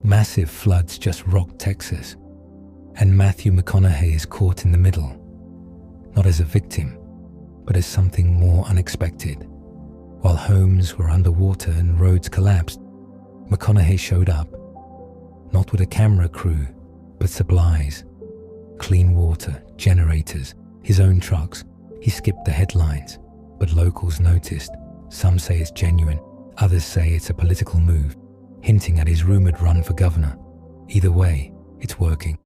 Massive floods just rocked Texas, and Matthew McConaughey is caught in the middle, not as a victim, but as something more unexpected. While homes were underwater and roads collapsed, McConaughey showed up, not with a camera crew, but supplies. Clean water, generators, his own trucks. He skipped the headlines, but locals noticed. Some say it's genuine, others say it's a political move, hinting at his rumored run for governor. Either way, it's working.